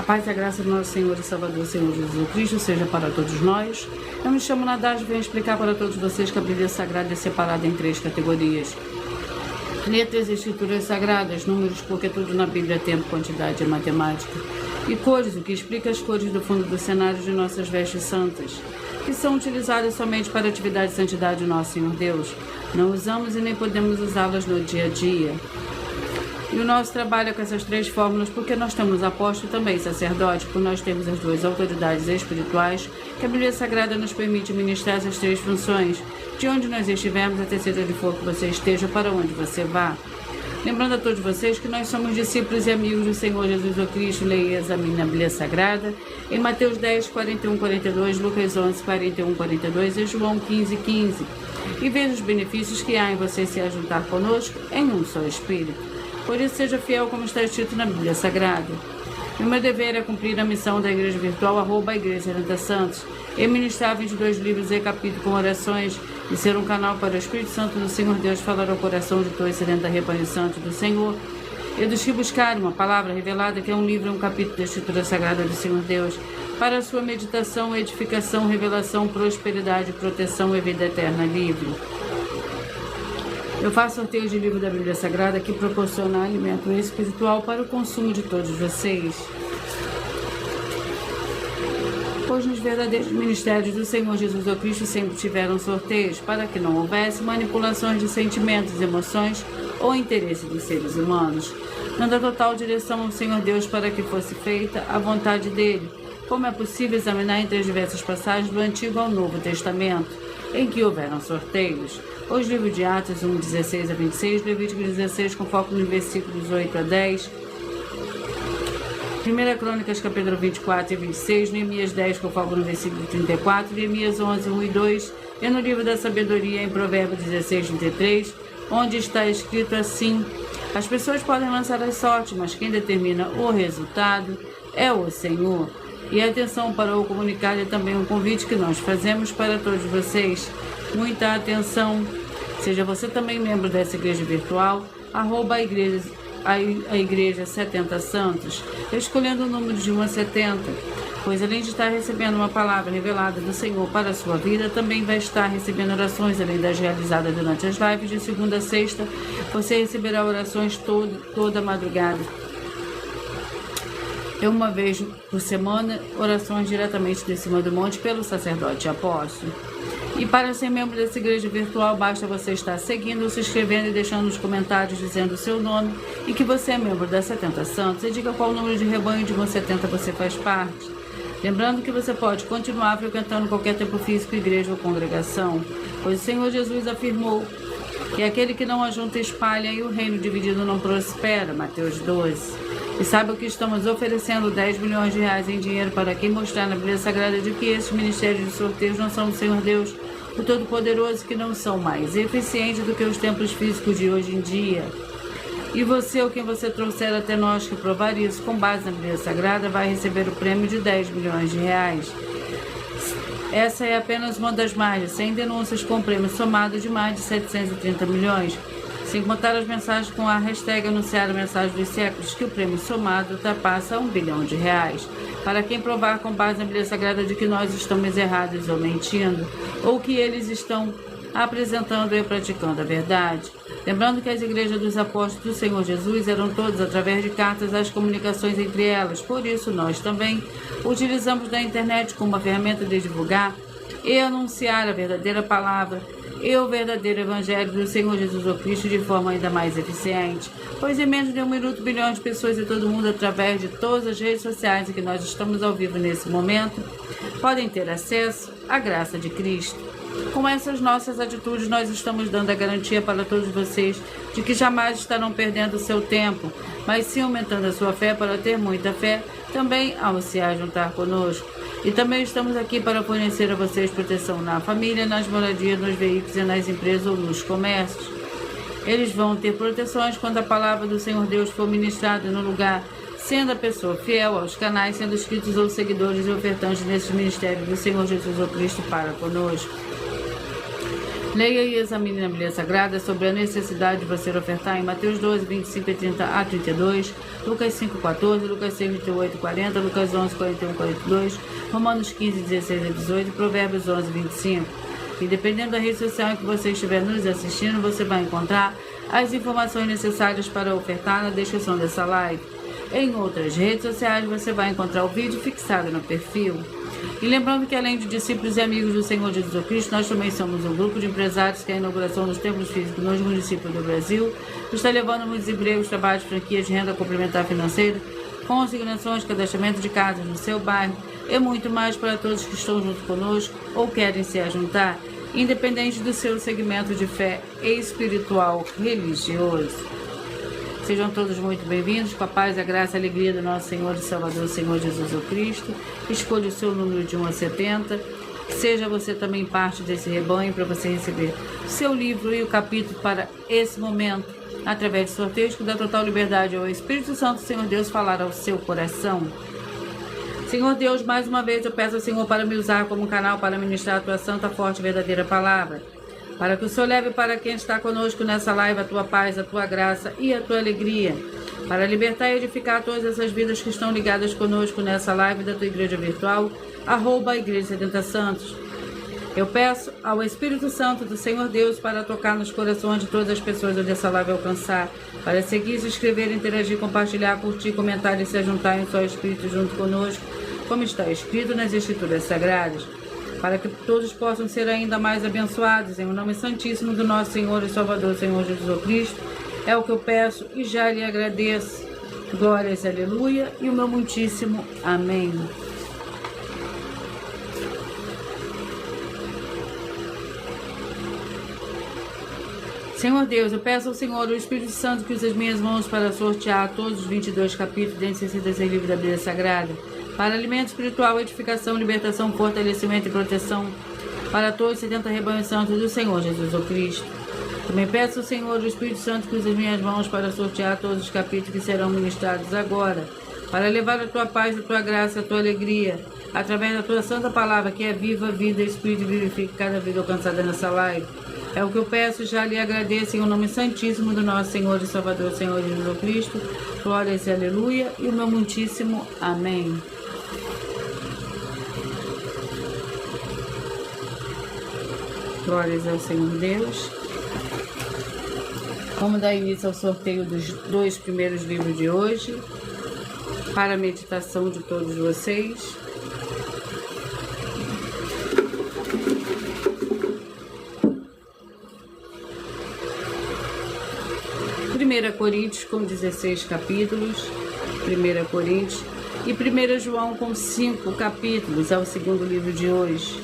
paz e a graça do nosso Senhor e Salvador, Senhor Jesus Cristo, seja para todos nós. Eu me chamo Nadage e venho explicar para todos vocês que a Bíblia Sagrada é separada em 3 categorias. Letras e escrituras sagradas, números, porque tudo na Bíblia é tempo, quantidade e matemática. E cores, o que explica as cores do fundo do cenário de nossas vestes santas, que são utilizadas somente para a atividade e santidade do nosso Senhor Deus. Não usamos e nem podemos usá-las no dia a dia. E o nosso trabalho é com essas 3 fórmulas, porque nós temos apóstolo e também sacerdote, por nós temos as 2 autoridades espirituais, que a Bíblia Sagrada nos permite ministrar essas 3 funções, de onde nós estivermos, até seja onde for que você esteja, para onde você vá. Lembrando a todos vocês que nós somos discípulos e amigos do Senhor Jesus Cristo. Leia e examine a Bíblia Sagrada em Mateus 10, 41, 42, Lucas 11, 41, 42 e João 15, 15. E veja os benefícios que há em você se ajuntar conosco em um só Espírito. Por isso, seja fiel como está escrito na Bíblia Sagrada. E o meu dever é cumprir a missão da Igreja Virtual, @Igreja Santa Santos, e ministrar 22 livros e capítulos com orações, e ser um canal para o Espírito Santo do Senhor Deus falar ao coração de todo sedento rebanho santo do Senhor, e dos que buscarem uma palavra revelada, que é um livro e um capítulo da Escritura Sagrada do Senhor Deus, para a sua meditação, edificação, revelação, prosperidade, proteção e vida eterna livre. Eu faço sorteio de livro da Bíblia Sagrada que proporciona alimento espiritual para o consumo de todos vocês. Pois nos verdadeiros ministérios do Senhor Jesus Cristo sempre tiveram sorteios, para que não houvesse manipulações de sentimentos, emoções ou interesse dos seres humanos, dando a total direção ao Senhor Deus para que fosse feita a vontade dele, como é possível examinar entre as diversas passagens do Antigo ao Novo Testamento, em que houveram sorteios. Os livros de Atos 1, 16 a 26, Levítico 16, com foco nos versículos 8 a 10, 1 Crônicas, capítulo 24 e 26, Neemias 10, com foco no versículo 34, Neemias 11, 1 e 2, e no livro da Sabedoria, em Provérbios 16, 33, onde está escrito assim: as pessoas podem lançar a sorte, mas quem determina o resultado é o Senhor. E atenção, para o comunicar é também um convite que nós fazemos para todos vocês. Muita atenção. Seja você também membro dessa igreja virtual, a igreja 70 Santos, escolhendo o número de 1 a 70, pois além de estar recebendo uma palavra revelada do Senhor para a sua vida, também vai estar recebendo orações, além das realizadas durante as lives de segunda a sexta. Você receberá orações toda madrugada. E uma vez por semana, orações diretamente de cima do monte pelo sacerdote e apóstolo. E para ser membro dessa igreja virtual, basta você estar seguindo, se inscrevendo e deixando nos comentários dizendo o seu nome e que você é membro da 70 Santos, e diga qual número de rebanho de 1 a 70 você faz parte. Lembrando que você pode continuar frequentando qualquer templo físico, igreja ou congregação, pois o Senhor Jesus afirmou que aquele que não ajunta espalha e o reino dividido não prospera, Mateus 12. E sabe o que estamos oferecendo? 10 milhões de reais em dinheiro para quem mostrar na Bíblia Sagrada de que esses ministérios de sorteios não são do Senhor Deus, o Todo-Poderoso, que não são mais eficientes do que os templos físicos de hoje em dia. E você, ou quem você trouxer até nós que provar isso com base na Bíblia Sagrada, vai receber o prêmio de 10 milhões de reais. Essa é apenas uma das mais de 100 denúncias com prêmio somado de mais de 730 milhões. Sem contar as mensagens com a hashtag anunciar a mensagem dos séculos, que o prêmio somado ultrapassa 1 bilhão de reais. Para quem provar com base na Bíblia Sagrada de que nós estamos errados ou mentindo, ou que eles estão apresentando e praticando a verdade. Lembrando que as igrejas dos apóstolos do Senhor Jesus eram todas através de cartas as comunicações entre elas. Por isso, nós também utilizamos da internet como uma ferramenta de divulgar e anunciar a verdadeira palavra e o verdadeiro Evangelho do Senhor Jesus Cristo de forma ainda mais eficiente, pois em menos de 1 minuto bilhões de pessoas em todo o mundo, através de todas as redes sociais em que nós estamos ao vivo nesse momento, podem ter acesso à graça de Cristo. Com essas nossas atitudes, nós estamos dando a garantia para todos vocês de que jamais estarão perdendo o seu tempo, mas sim aumentando a sua fé para ter muita fé também ao se ajuntar conosco. E também estamos aqui para fornecer a vocês proteção na família, nas moradias, nos veículos e nas empresas ou nos comércios. Eles vão ter proteções quando a palavra do Senhor Deus for ministrada no lugar, sendo a pessoa fiel aos canais, sendo inscritos ou seguidores e ofertantes nesses ministérios do Senhor Jesus Cristo para conosco. Leia e examine na Bíblia Sagrada sobre a necessidade de você ofertar em Mateus 12, 25 e 30 a 32, Lucas 5, 14, Lucas 6, 28 e 40, Lucas 11, 41 e 42, Romanos 15, 16 e 18 e Provérbios 11, 25. E dependendo da rede social em que você estiver nos assistindo, você vai encontrar as informações necessárias para ofertar na descrição dessa live. Em outras redes sociais você vai encontrar o vídeo fixado no perfil. E lembrando que além de discípulos e amigos do Senhor Jesus Cristo, nós também somos um grupo de empresários que a inauguração dos templos físicos nos municípios do Brasil está levando muitos empregos, trabalhos, franquias de renda complementar financeira, consignações, cadastramento de casas no seu bairro e muito mais para todos que estão junto conosco ou querem se ajuntar, independente do seu segmento de fé espiritual religioso. Sejam todos muito bem-vindos, com a paz, a graça e a alegria do nosso Senhor e Salvador, Senhor Jesus o Cristo. Escolha o seu número de 1 a 70. Seja você também parte desse rebanho para você receber o seu livro e o capítulo para esse momento, através de sorteios que dá total liberdade ao Espírito Santo, Senhor Deus, falar ao seu coração. Senhor Deus, mais uma vez eu peço ao Senhor para me usar como canal para ministrar a tua santa, forte e verdadeira palavra. Para que o Senhor leve para quem está conosco nessa live a tua paz, a tua graça e a tua alegria. Para libertar e edificar todas essas vidas que estão ligadas conosco nessa live da tua igreja virtual, @Igreja 70 Santos. Eu peço ao Espírito Santo do Senhor Deus para tocar nos corações de todas as pessoas onde essa live alcançar, para seguir, se inscrever, interagir, compartilhar, curtir, comentar e se juntar em só Espírito junto conosco, como está escrito nas Escrituras Sagradas, para que todos possam ser ainda mais abençoados, em o nome santíssimo do nosso Senhor e Salvador, Senhor Jesus Cristo. É o que eu peço e já lhe agradeço. Glórias, aleluia, e o meu muitíssimo amém. Senhor Deus, eu peço ao Senhor, o Espírito Santo, que use as minhas mãos para sortear todos os 22 capítulos dentro de 66 livros da Bíblia Sagrada, para alimento espiritual, edificação, libertação, fortalecimento e proteção para todos os 70 rebanhos santos do Senhor Jesus o Cristo. Também peço ao Senhor, o Espírito Santo, que use as minhas mãos para sortear todos os capítulos que serão ministrados agora, para levar a tua paz, a tua graça, a tua alegria, através da tua santa palavra, que é viva, vida, Espírito, e vivifica cada vida alcançada nessa live. É o que eu peço e já lhe agradeço em o nome santíssimo do nosso Senhor e Salvador, Senhor Jesus Cristo. Glórias e aleluia, e o meu muitíssimo amém. Glórias ao Senhor Deus. Vamos dar início ao sorteio dos 2 primeiros livros de hoje, para a meditação de todos vocês. Primeira Coríntios com 16 capítulos, 1 Coríntios, e 1 João com 5 capítulos, é o segundo livro de hoje.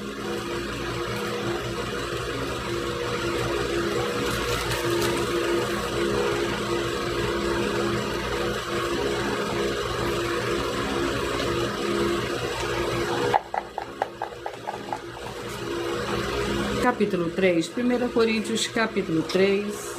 Capítulo 3, 1 Coríntios, capítulo 3.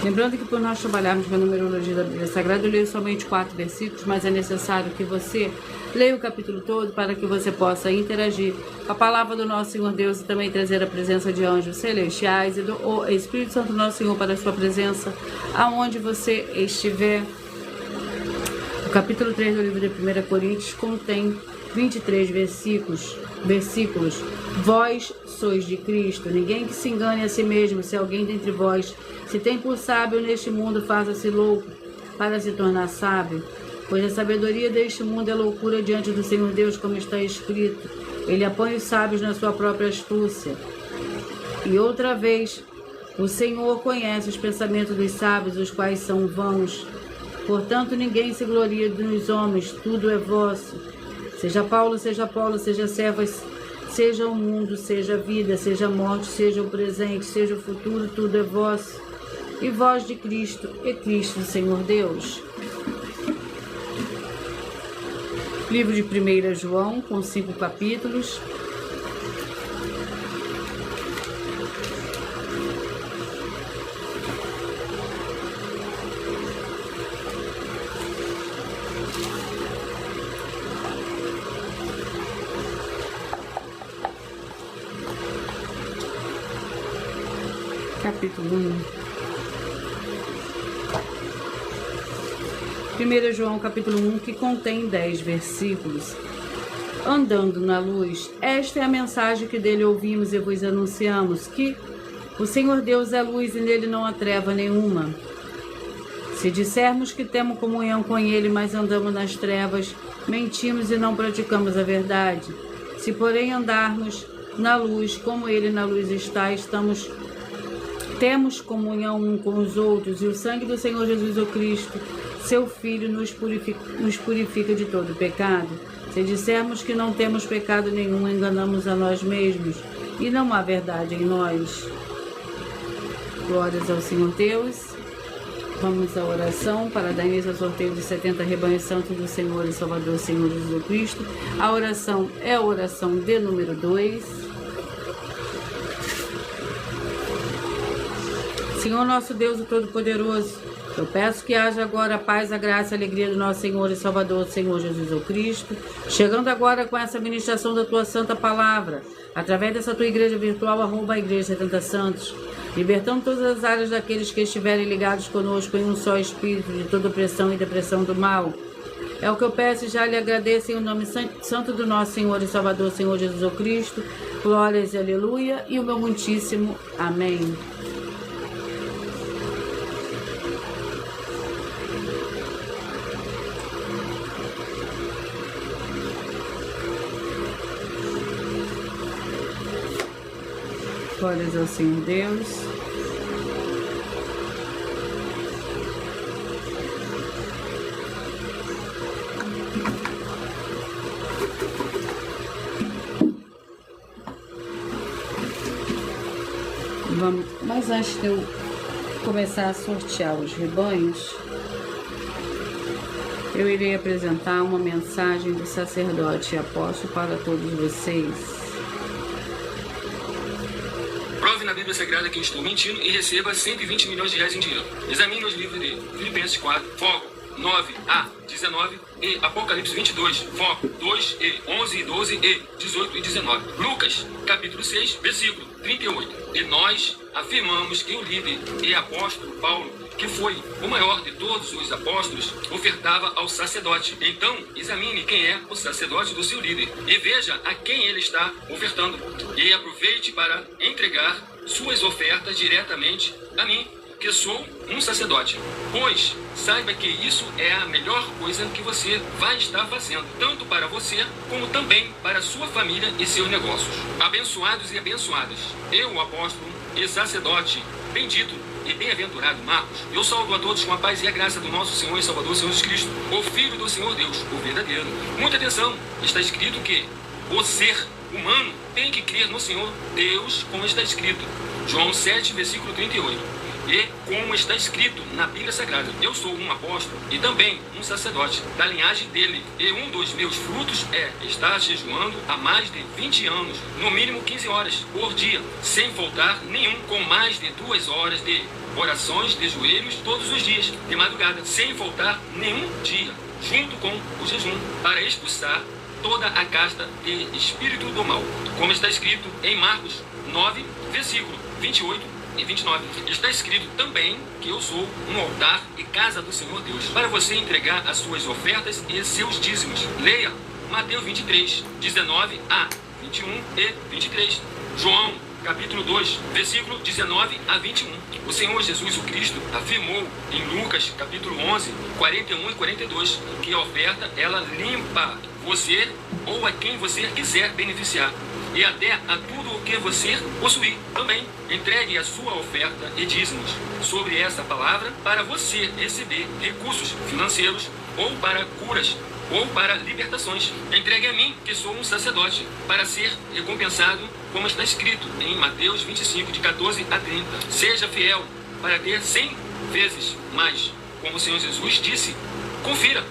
Lembrando que por nós trabalharmos com a numerologia da Bíblia Sagrada, eu leio somente 4 versículos, mas é necessário que você leia o capítulo todo para que você possa interagir com a palavra do nosso Senhor Deus e também trazer a presença de anjos celestiais e do Espírito Santo nosso Senhor para a sua presença, aonde você estiver. O capítulo 3 do livro de 1 Coríntios contém 23 versículos. Vós sois de Cristo, ninguém que se engane a si mesmo. Se alguém dentre vós se tem por sábio neste mundo, faça-se louco para se tornar sábio, pois a sabedoria deste mundo é loucura diante do Senhor Deus, como está escrito: ele apanha os sábios na sua própria astúcia. E outra vez, o Senhor conhece os pensamentos dos sábios, os quais são vãos. Portanto, ninguém se gloria dos homens, tudo é vosso. Seja Paulo, seja Apolo, seja servas, seja o mundo, seja a vida, seja a morte, seja o presente, seja o futuro, tudo é vosso. E vós de Cristo, e Cristo do Senhor Deus. Livro de 1 João, com 5 capítulos. capítulo 1. 1 João capítulo 1, que contém 10 versículos. Andando na luz, esta é a mensagem que dele ouvimos e vos anunciamos, que o Senhor Deus é luz e nele não há treva nenhuma. Se dissermos que temos comunhão com ele, mas andamos nas trevas, mentimos e não praticamos a verdade. Se, porém, andarmos na luz, como ele na luz está, temos comunhão um com os outros, e o sangue do Senhor Jesus o Cristo, seu Filho, nos purifica de todo pecado. Se dissermos que não temos pecado nenhum, enganamos a nós mesmos, e não há verdade em nós. Glórias ao Senhor Deus. Vamos à oração para dar início ao sorteio de 70 rebanhos santos do Senhor e Salvador, Senhor Jesus Cristo. A oração é a oração de número 2. Senhor nosso Deus, o Todo-Poderoso, eu peço que haja agora a paz, a graça e a alegria do nosso Senhor e Salvador, Senhor Jesus Cristo, chegando agora com essa ministração da Tua Santa Palavra, através dessa Tua igreja virtual, @ Igreja 70 Santos, libertando todas as áreas daqueles que estiverem ligados conosco em um só Espírito, de toda opressão e depressão do mal. É o que eu peço e já lhe agradeço em o nome santo do nosso Senhor e Salvador, Senhor Jesus Cristo. Glórias e aleluia, e o meu muitíssimo amém. Glórias ao Senhor Deus. Mas antes de eu começar a sortear os rebanhos, eu irei apresentar uma mensagem do sacerdote e apóstolo para todos vocês. Prove na Bíblia Sagrada que estou mentindo e receba 120 milhões de reais em dinheiro. Examine os livros de Filipenses 4, foco 9a 19 e Apocalipse 22, foco 2 e 11 e 12 e 18 e 19. Lucas, capítulo 6, versículo 38. E nós afirmamos que o líder e apóstolo Paulo, que foi o maior de todos os apóstolos, ofertava ao sacerdote. Então, examine quem é o sacerdote do seu líder e veja a quem ele está ofertando. E aproveite para entregar suas ofertas diretamente a mim, que sou um sacerdote. Pois saiba que isso é a melhor coisa que você vai estar fazendo, tanto para você como também para sua família e seus negócios. Abençoados e abençoadas, eu, o apóstolo e sacerdote bendito e bem-aventurado Marcos, eu saúdo a todos com a paz e a graça do nosso Senhor e Salvador, Senhor Jesus Cristo, o Filho do Senhor Deus, o verdadeiro. Muita atenção, está escrito que o ser humano tem que crer no Senhor Deus, como está escrito. João 7, versículo 38. E como está escrito na Bíblia Sagrada, eu sou um apóstolo e também um sacerdote da linhagem dele. E um dos meus frutos é estar jejuando há mais de 20 anos, no mínimo 15 horas por dia, sem faltar nenhum, com mais de 2 horas de orações de joelhos todos os dias, de madrugada, sem faltar nenhum dia, junto com o jejum, para expulsar toda a casta de espírito do mal. Como está escrito em Marcos 9, versículo 28 e 29. Está escrito também que eu sou um altar e casa do Senhor Deus, para você entregar as suas ofertas e seus dízimos. Leia Mateus 23, 19 a 21 e 23. João, capítulo 2, versículo 19 a 21. O Senhor Jesus o Cristo afirmou em Lucas, capítulo 11, 41 e 42, que a oferta, ela limpa você ou a quem você quiser beneficiar, e até a tudo o que você possuir. Também entregue a sua oferta e dízimos sobre essa palavra para você receber recursos financeiros, ou para curas, ou para libertações. Entregue a mim, que sou um sacerdote, para ser recompensado, como está escrito em Mateus 25, de 14 a 30. Seja fiel para ter 100 vezes mais, como o Senhor Jesus disse. Confira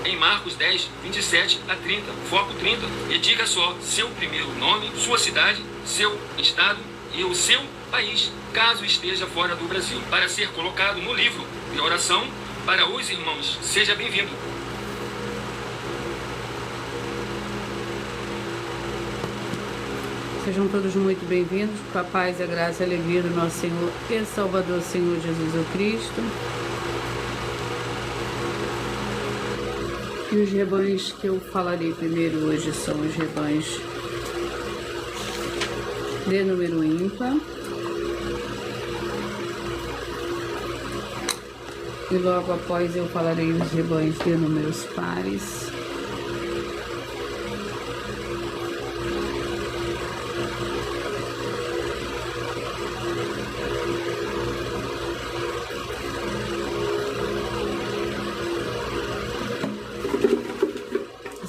em Marcos 10, 27 a 30, foco 30, e diga só seu primeiro nome, sua cidade, seu estado e o seu país, caso esteja fora do Brasil, para ser colocado no livro de oração para os irmãos. Seja bem-vindo. Sejam todos muito bem-vindos com a paz, a graça e a alegria do nosso Senhor e Salvador, Senhor Jesus o Cristo. E os rebanhos que eu falarei primeiro hoje são os rebanhos de número ímpar. E logo após eu falarei os rebanhos de números pares.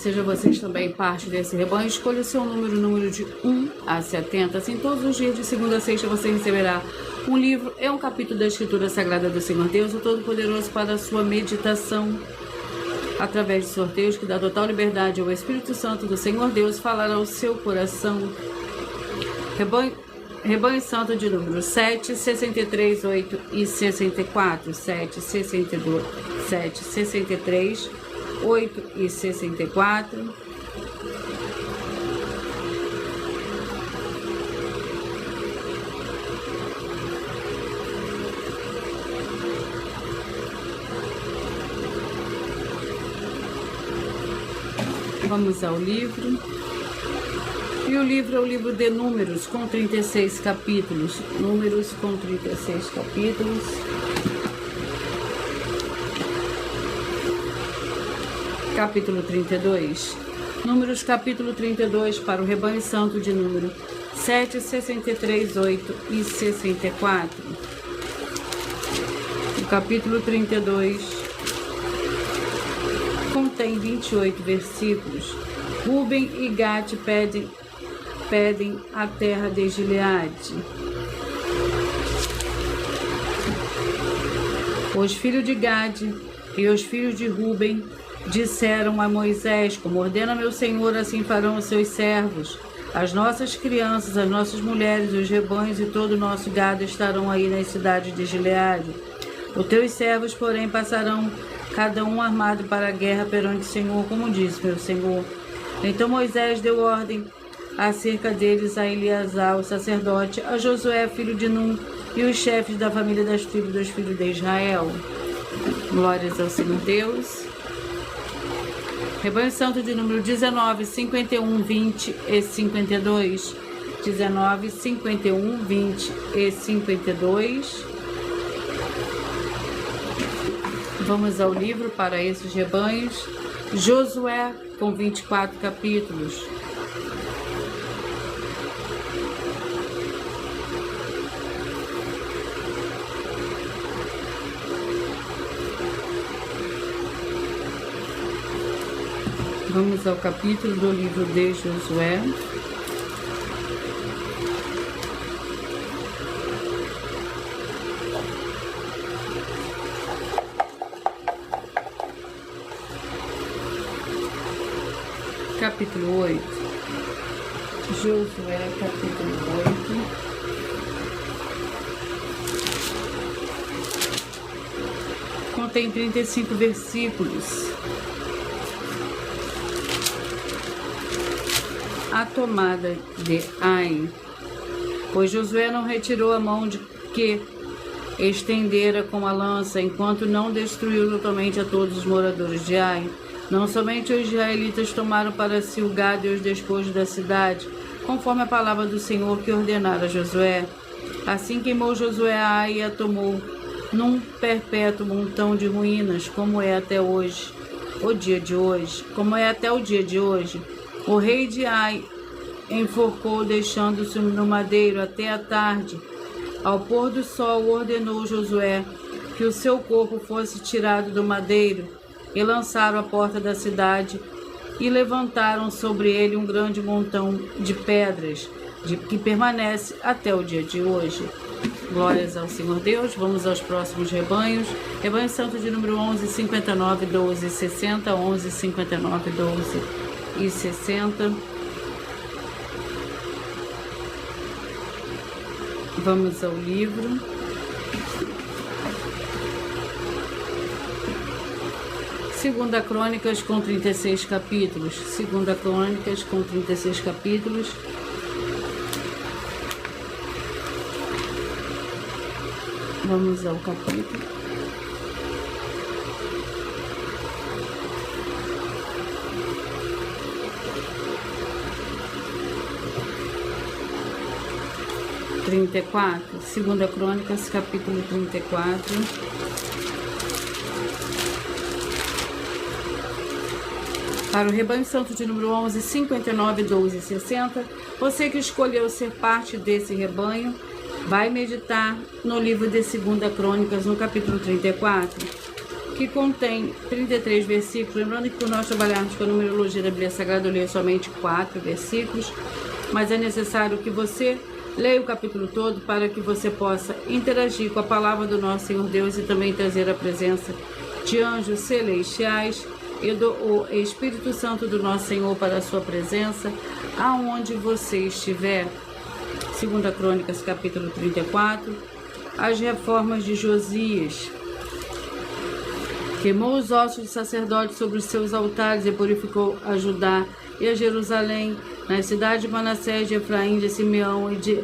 Seja vocês também parte desse rebanho, escolha o seu número de 1 a 70. Assim, todos os dias de segunda a sexta você receberá um livro e um capítulo da Escritura Sagrada do Senhor Deus, o Todo-Poderoso, para a sua meditação. Através de sorteios que dá total liberdade ao Espírito Santo do Senhor Deus falar ao seu coração. Rebanho Santo de número 7, 63, 8 e 64. 7, 62, 7, 63, 8 e 64. Vamos ao livro. E o livro é o livro de Números, com 36 capítulos. Números com 36 capítulos. Capítulo 32. Números, capítulo 32, para o rebanho santo de número 7, 63, 8 e 64. O capítulo 32 contém 28 versículos. Ruben e Gade pedem a terra de Gileade. Os filhos de Gade e os filhos de Ruben disseram a Moisés: como ordena meu Senhor, assim farão os seus servos. As nossas crianças, as nossas mulheres, os rebanhos e todo o nosso gado estarão aí nas cidades de Gileade. Os teus servos, porém, passarão cada um armado para a guerra perante o Senhor, como disse meu Senhor. Então Moisés deu ordem acerca deles a Eleazar, o sacerdote, a Josué, filho de Num, e os chefes da família das tribos dos filhos de Israel. Glórias ao Senhor Deus. Rebanho Santo de número 19, 51, 20 e 52. 19, 51, 20 e 52. Vamos ao livro para esses rebanhos. Josué, com 24 capítulos. Vamos ao capítulo do livro de Josué. Capítulo 8. Josué, capítulo 8. Contém 35 versículos. A tomada de Ai. Pois Josué não retirou a mão de que estendera com a lança, enquanto não destruiu totalmente a todos os moradores de Ai. Não somente os israelitas tomaram para si o gado e os despojos da cidade, conforme a palavra do Senhor que ordenara a Josué. Assim queimou Josué a Ai e a tomou num perpétuo montão de ruínas, como é até hoje, o dia de hoje, como é até o dia de hoje. O rei de Ai enforcou, deixando-se no madeiro até a tarde. Ao pôr do sol ordenou Josué que o seu corpo fosse tirado do madeiro, e lançaram à porta da cidade, e levantaram sobre ele um grande montão de pedras, que permanece até o dia de hoje. Glórias ao Senhor Deus. Vamos aos próximos rebanhos. Rebanho Santo de número 11, 59, 12 e 60. 11, 59, 12 e 60. Vamos ao livro. Segunda Crônicas, com 36 capítulos. Segunda Crônicas, com 36 capítulos. Vamos ao capítulo. Segunda Crônicas, capítulo 34. Para o rebanho santo de número 11, 59, 12 e 60, você que escolheu ser parte desse rebanho, vai meditar no livro de Segunda Crônicas, no capítulo 34, que contém 33 versículos. Lembrando que por nós trabalharmos com a numerologia da Bíblia Sagrada, eu leio somente 4 versículos, mas é necessário que você leia o capítulo todo para que você possa interagir com a palavra do nosso Senhor Deus e também trazer a presença de anjos celestiais e do Espírito Santo do nosso Senhor para a sua presença, aonde você estiver. Segunda Crônicas, capítulo 34, as reformas de Josias. Queimou os ossos de sacerdotes sobre os seus altares e purificou a Judá e a Jerusalém, nas cidades de Manassés, de Efraim, de Simeão e de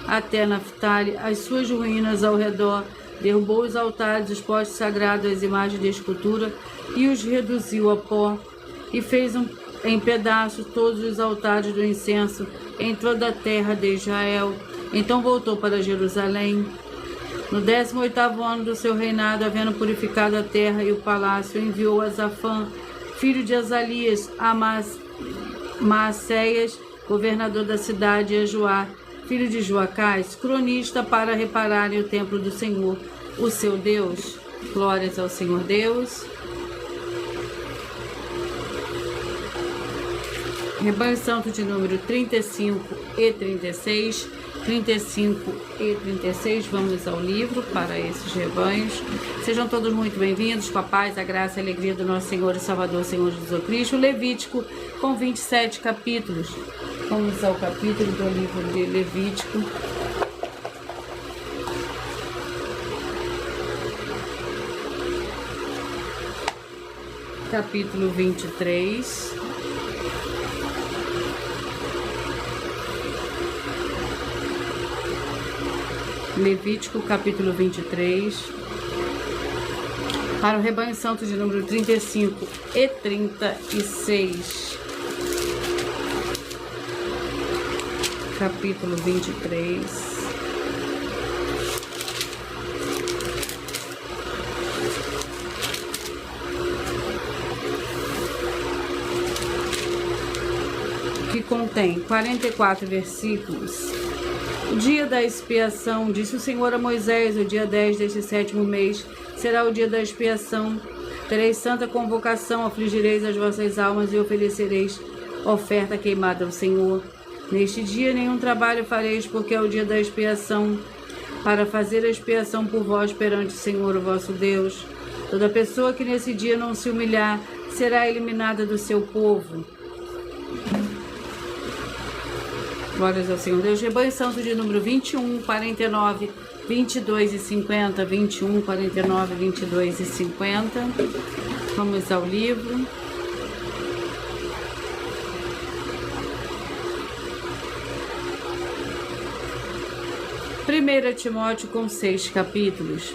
até Naftali, as suas ruínas ao redor. Derrubou os altares, os postes sagrados, as imagens de escultura e os reduziu a pó, e fez em pedaços todos os altares do incenso em toda a terra de Israel. Então voltou para Jerusalém. No 18º ano do seu reinado, havendo purificado a terra e o palácio, enviou a Zafã, filho de Azalias, a Maacéias, governador da cidade, e a Joá, filho de Joacás, cronista, para repararem o templo do Senhor, o seu Deus. Glórias ao Senhor Deus. Rebanho Santo de número 35 e 36. 35 e 36, vamos ao livro para esses rebanhos. Sejam todos muito bem-vindos, com a paz, a graça e a alegria do nosso Senhor e Salvador, Senhor Jesus Cristo. Levítico, com 27 capítulos. Vamos ao capítulo do livro de Levítico. Capítulo 23. Levítico, capítulo 23, para o rebanho santo de número 35 e 36. Capítulo 23. Que contém 44 versículos. O dia da expiação, disse o Senhor a Moisés, o dia 10 deste 7º mês, será o dia da expiação. Tereis santa convocação, afligireis as vossas almas e oferecereis oferta queimada ao Senhor. Neste dia nenhum trabalho fareis, porque é o dia da expiação, para fazer a expiação por vós perante o Senhor, o vosso Deus. Toda pessoa que nesse dia não se humilhar será eliminada do seu povo. Glórias ao Senhor Deus. Rebanho Santo de número 21, 49, 22 e 50. 21, 49, 22 e 50. Vamos ao livro. Primeira Timóteo, com 6 capítulos.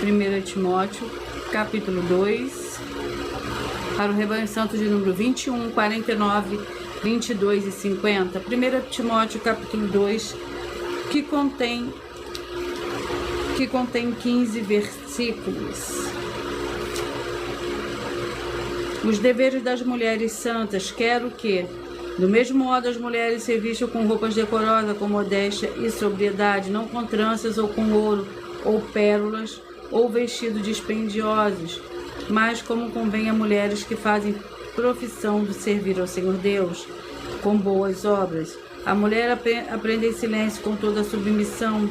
Primeira Timóteo, capítulo 2, para o rebanho santo de número 21, 49, 22 e 50. 1 Timóteo, capítulo 2, que contém 15 versículos. Os deveres das mulheres santas, quero que, do mesmo modo, as mulheres se vistam com roupas decorosas, com modéstia e sobriedade, não com tranças ou com ouro, ou pérolas, ou vestidos dispendiosos, mas como convém a mulheres que fazem profissão de servir ao Senhor Deus, com boas obras. A mulher aprende em silêncio, com toda a submissão,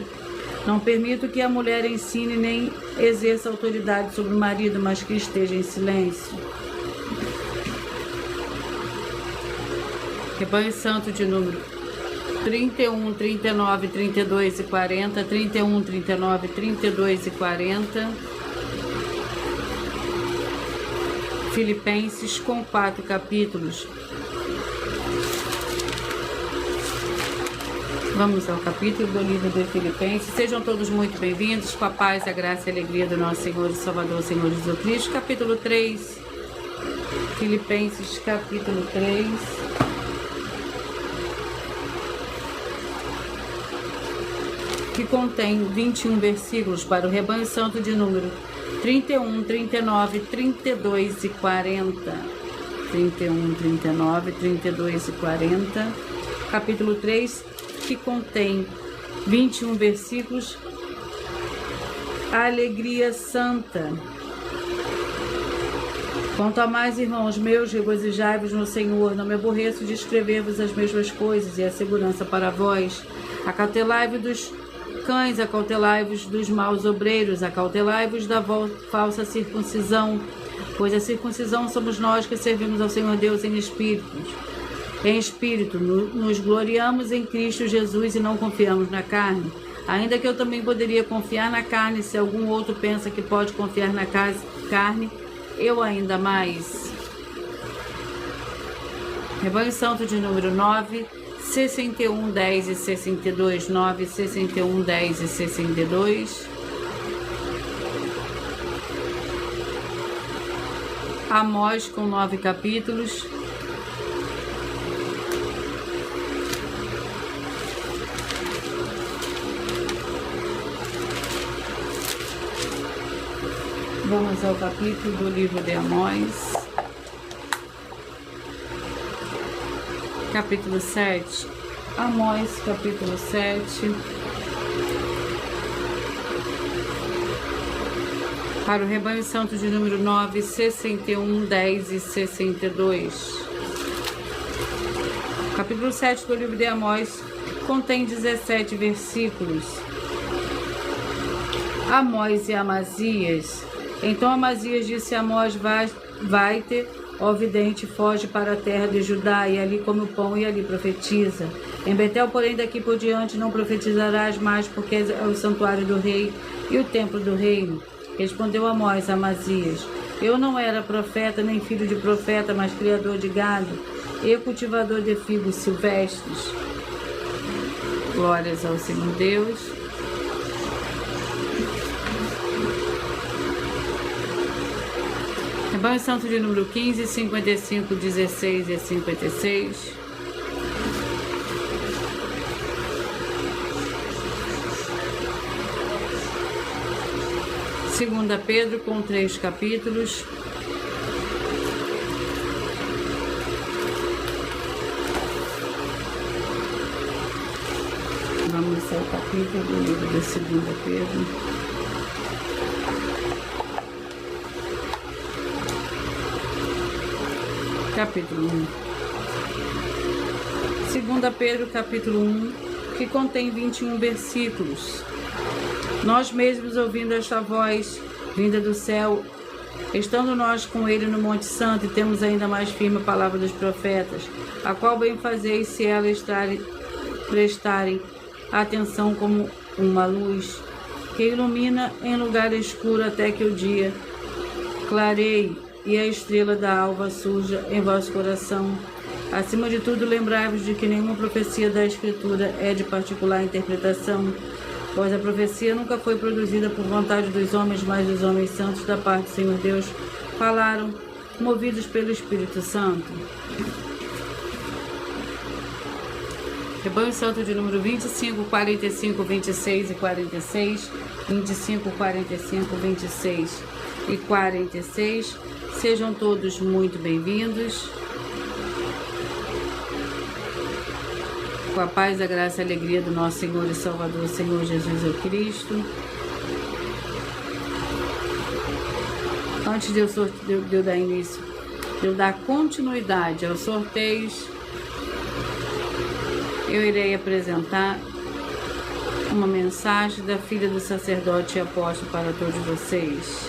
Não permito que a mulher ensine nem exerça autoridade sobre o marido, mas que esteja em silêncio. Rebanho Santo de número 31, 39, 32 e 40, 31, 39, 32 e 40. Filipenses com 4 capítulos. Vamos ao capítulo do livro de Filipenses. Sejam todos muito bem-vindos, com a paz, a graça e a alegria do nosso Senhor e Salvador, Senhor Jesus Cristo. Capítulo 3. Filipenses, capítulo 3. Que contém 21 versículos para o rebanho santo de número 31, 39, 32 e 40. 31, 39, 32 e 40. Capítulo 3, que contém 21 versículos. A alegria santa. Quanto a mais, irmãos meus, regozijai-vos no Senhor. Não me aborreço de escrever-vos as mesmas coisas, e a segurança para vós. Acautelai-vos dos cães, acautelai-vos dos maus obreiros, acautelai-vos da falsa circuncisão, pois a circuncisão somos nós que servimos ao Senhor Deus em espírito. Em espírito, nos gloriamos em Cristo Jesus e não confiamos na carne. Ainda que eu também poderia confiar na carne, se algum outro pensa que pode confiar na carne, eu ainda mais. Rebanho Santo de número 9, 61, 10 e 62, 9, 61, 10 e 62. Amós com 9 capítulos. Vamos ao capítulo do livro de Amós. Capítulo 7. Amós, capítulo 7. Para o rebanho santo de número 9, 61, 10 e 62. Capítulo 7 do livro de Amós contém 17 versículos. Amós e Amazias. Então Amazias disse a Amós: vai-te, ó vidente, foge para a terra de Judá, e ali come o pão e ali profetiza. Em Betel, porém, daqui por diante não profetizarás mais, porque é o santuário do rei e o templo do reino. Respondeu Amós a Amazias: eu não era profeta, nem filho de profeta, mas criador de gado e cultivador de figos silvestres. Glórias ao Senhor Deus. Rebanho Santo de número 15, 55, 16 e 56. Segunda Pedro com 3 capítulos. Vamos ao capítulo do livro de 2 Pedro. Capítulo 1. 2 Pedro, capítulo 1, que contém 21 versículos. Nós mesmos, ouvindo esta voz vinda do céu, estando nós com ele no Monte Santo, e temos ainda mais firme a palavra dos profetas, a qual bem fazeis se ela prestarem atenção como uma luz, que ilumina em lugar escuro até que o dia clareie, e a estrela da alva surja em vosso coração. Acima de tudo, lembrai-vos de que nenhuma profecia da Escritura é de particular interpretação, pois a profecia nunca foi produzida por vontade dos homens, mas os homens santos da parte do Senhor Deus falaram, movidos pelo Espírito Santo. Rebanho Santo de número 25, 45, 26 e 46, 25, 45, 26 e 46. Sejam todos muito bem-vindos. Com a paz, a graça e a alegria do nosso Senhor e Salvador, Senhor Jesus Cristo. Antes de eu dar início, de eu dar continuidade aos sorteios, eu irei apresentar uma mensagem da filha do sacerdote e apóstolo para todos vocês.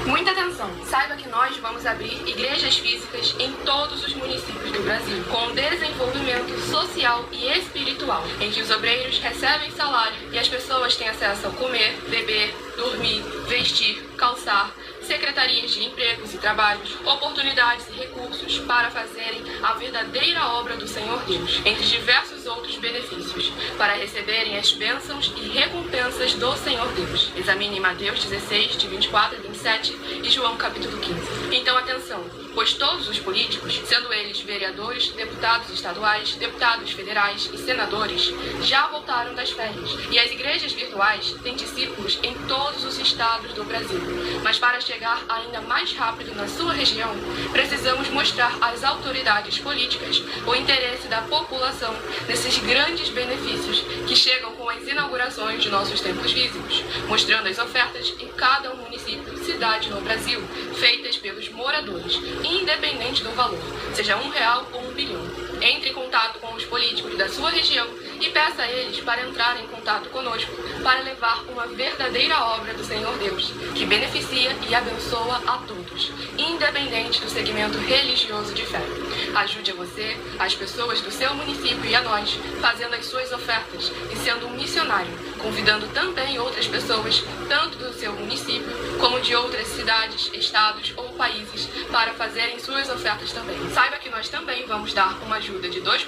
Muita atenção! Saiba que nós vamos abrir igrejas físicas em todos os municípios do Brasil, com desenvolvimento social e espiritual, em que os obreiros recebem salário e as pessoas têm acesso ao comer, beber, dormir, vestir, calçar, secretarias de empregos e trabalhos, oportunidades e recursos para fazerem a verdadeira obra do Senhor Deus, entre diversos outros benefícios, para receberem as bênçãos e recompensas do Senhor Deus. Examine Mateus 16, de 24 a 27 e João capítulo 15. Então atenção, pois todos os políticos, sendo eles vereadores, deputados estaduais, deputados federais e senadores, já voltaram das férias, e as igrejas virtuais têm discípulos em todos os estados do Brasil. Mas para chegar ainda mais rápido na sua região, precisamos mostrar às autoridades políticas o interesse da população nesses grandes benefícios que chegam com as inaugurações de nossos templos físicos, mostrando as ofertas em cada município, cidade no Brasil, feitas pelos moradores, independente do valor, seja R$1 ou 1 bilhão. Entre em contato com os políticos da sua região e peça a eles para entrar em contato conosco para levar uma verdadeira obra do Senhor Deus, que beneficia e abençoa a todos, independente do segmento religioso de fé. Ajude a você, as pessoas do seu município e a nós, fazendo as suas ofertas e sendo um missionário, convidando também outras pessoas, tanto do seu município como de outras cidades, estados ou países, para fazerem suas ofertas também. Saiba que nós também vamos dar uma ajuda de 2%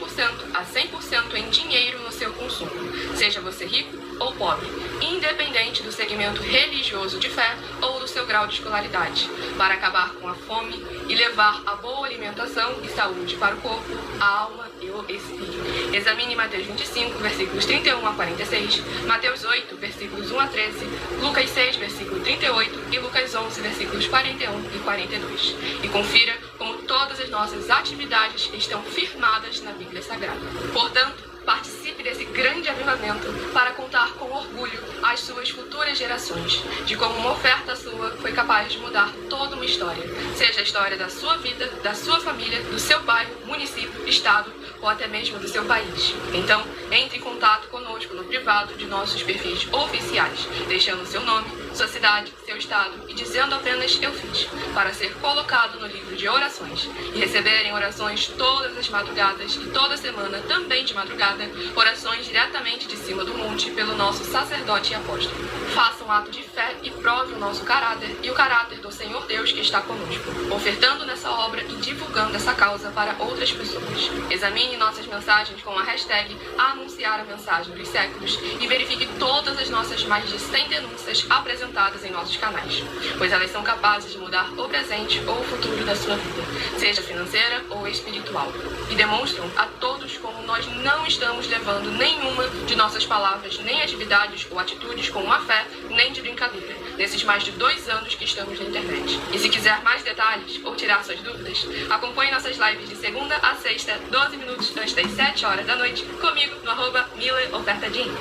a 100% em dinheiro no seu consumo, seja você rico ou pobre, independente do segmento religioso de fé ou do seu grau de escolaridade, para acabar com a fome e levar a boa alimentação e saúde para o corpo, a alma e o espírito. Examine Mateus 25, versículos 31 a 46, Mateus 8, versículos 1 a 13, Lucas 6, versículo 38 e Lucas 11, versículos 41 e 42. E confira como todas as nossas atividades estão firmadas na Bíblia Sagrada. Portanto, participe desse grande avivamento para contar com orgulho às suas futuras gerações de como uma oferta sua foi capaz de mudar toda uma história, seja a história da sua vida, da sua família, do seu bairro, município, estado ou até mesmo do seu país. Então, entre em contato conosco no privado de nossos perfis oficiais, deixando seu nome, sua cidade, seu estado e dizendo apenas "eu fiz", para ser colocado no livro de orações e receberem orações todas as madrugadas e toda semana, também de madrugada, orações diretamente de cima do monte pelo nosso sacerdote e apóstolo. Faça um ato de fé e prove o nosso caráter e o caráter do Senhor Deus que está conosco, ofertando nessa obra e divulgando essa causa para outras pessoas. Examine nossas mensagens com a hashtag anunciar a mensagem dos séculos e verifique todas as nossas mais de 100 denúncias apresentadas em nossos canais, pois elas são capazes de mudar o presente ou o futuro da sua vida, seja financeira ou espiritual, e demonstram a todos como nós não estamos levando nenhuma de nossas palavras, nem atividades ou atitudes com má fé, nem de brincadeira, nesses mais de 2 anos que estamos na internet. E se quiser mais detalhes ou tirar suas dúvidas, acompanhe nossas lives de segunda a sexta, 12 minutos antes das 7 horas da noite, comigo no @MileOfertaDin.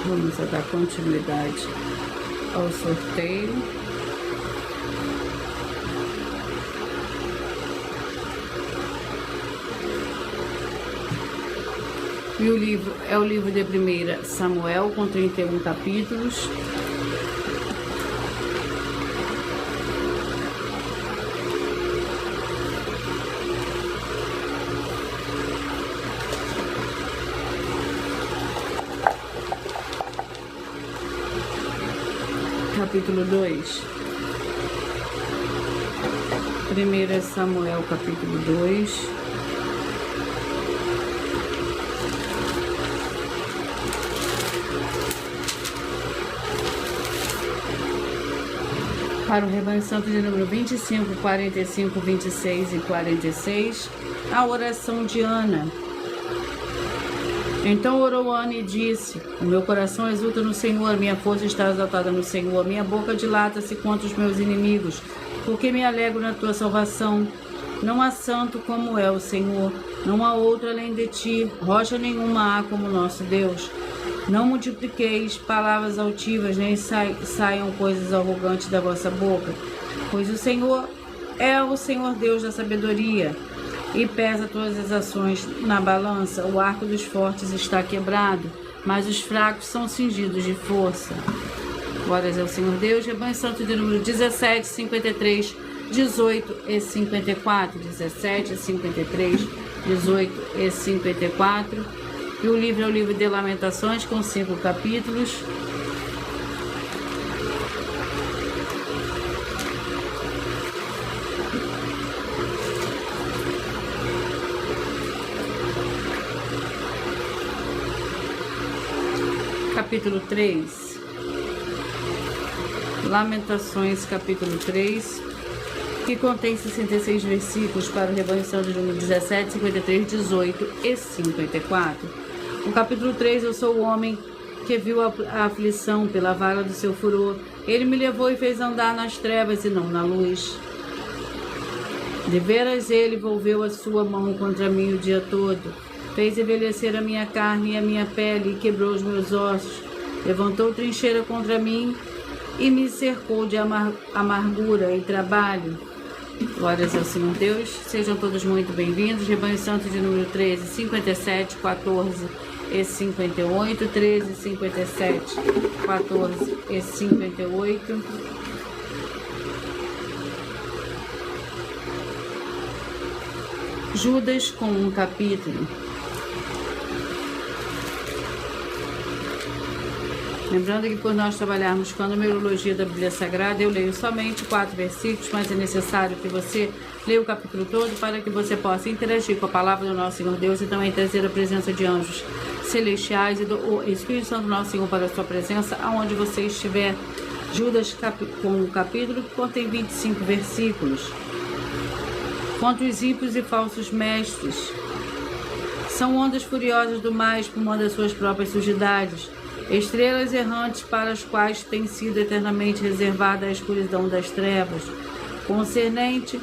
Vamos dar continuidade ao sorteio. E o livro é o livro de 1 Samuel, com 31 capítulos. Capítulo 2. 1 Samuel, capítulo 2. Para o rebanho santo de número 25, 45, 26 e 46, a oração de Ana. Então orou Ana e disse: o meu coração exulta no Senhor, minha força está exaltada no Senhor, minha boca dilata-se contra os meus inimigos, porque me alegro na tua salvação. Não há santo como é o Senhor, não há outro além de ti, rocha nenhuma há como nosso Deus. Não multipliqueis palavras altivas, nem saiam coisas arrogantes da vossa boca, pois o Senhor é o Senhor Deus da sabedoria. e pesa todas as ações na balança. O arco dos fortes está quebrado, mas os fracos são cingidos de força. Glórias ao Senhor Deus. Rebanho Santo de número 17, 53, 18 e 54. 17, 53, 18 e 54. E o livro é o livro de Lamentações, com 5 capítulos. Capítulo 3. Lamentações, capítulo 3, que contém 66 versículos para o Rebanho Santo de número 17, 53, 18 e 54. No capítulo 3, eu sou o homem que viu a aflição pela vara do seu furor. Ele me levou e fez andar nas trevas e não na luz. Deveras ele volveu a sua mão contra mim o dia todo. Fez envelhecer a minha carne e a minha pele e quebrou os meus ossos. Levantou trincheira contra mim e me cercou de amargura e trabalho. Glórias ao Senhor Deus. Sejam todos muito bem-vindos. Rebanho Santo de número 13, 57, 14 e 58. 13, 57, 14 e 58. Judas com um capítulo. Lembrando que por nós trabalharmos com a numerologia da Bíblia Sagrada, eu leio somente 4 versículos, mas é necessário que você leia o capítulo todo para que você possa interagir com a palavra do nosso Senhor Deus e também trazer a presença de anjos celestiais e do Espírito Santo do nosso Senhor para a sua presença, aonde você estiver. Judas com o capítulo que contém 25 versículos. Contra os ímpios e falsos mestres. São ondas furiosas do mar, espumando as suas próprias sujidades. Estrelas errantes para as quais tem sido eternamente reservada a escuridão das trevas. Concernente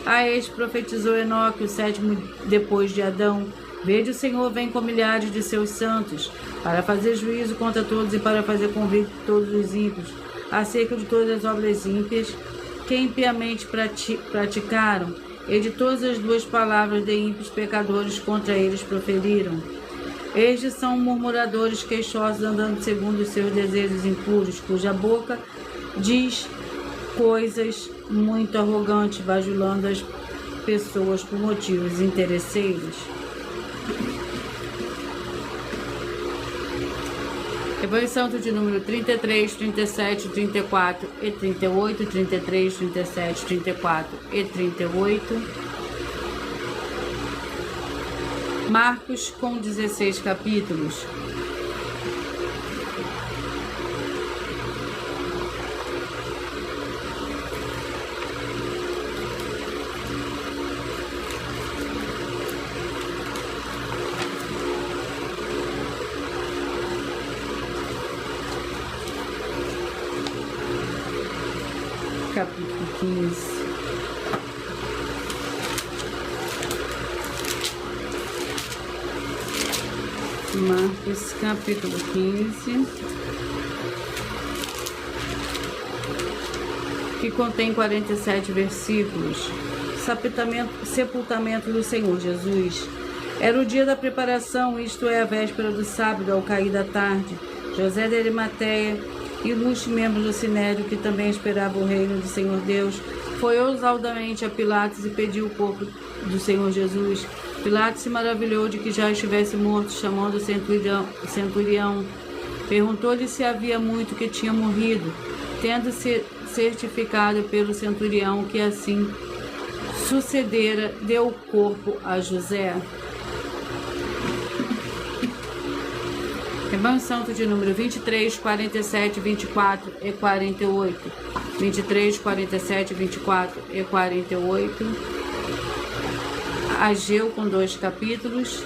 a este profetizou Enoque, o 7º depois de Adão. Vede, o Senhor vem com milhares de seus santos, para fazer juízo contra todos e para fazer convicto todos os ímpios, acerca de todas as obras ímpias que impiamente praticaram, e de todas as duas palavras de ímpios pecadores contra eles proferiram. Estes são murmuradores queixosos, andando segundo os seus desejos impuros, cuja boca diz coisas muito arrogantes, bajulando as pessoas por motivos interesseiros. Rebanho Santo de número 33, 37, 34 e 38, 33, 37, 34 e 38. Marcos com 16 capítulos. Capítulo 15. Marcos, capítulo 15, que contém 47 versículos. Sepultamento do Senhor Jesus. Era o dia da preparação, isto é, a véspera do sábado, ao cair da tarde. José de Arimateia, ilustre membro do Sinédrio, que também esperava o reino do Senhor Deus, foi ousadamente a Pilatos e pediu o corpo do Senhor Jesus. Pilatos se maravilhou de que já estivesse morto, chamando o centurião. Perguntou-lhe se havia muito que tinha morrido, tendo-se certificado pelo centurião que assim sucedera, deu o corpo a José. Rebanho Santo de número 23, 47, 24 e 48. 23, 47, 24 e 48. Ageu com 2 capítulos.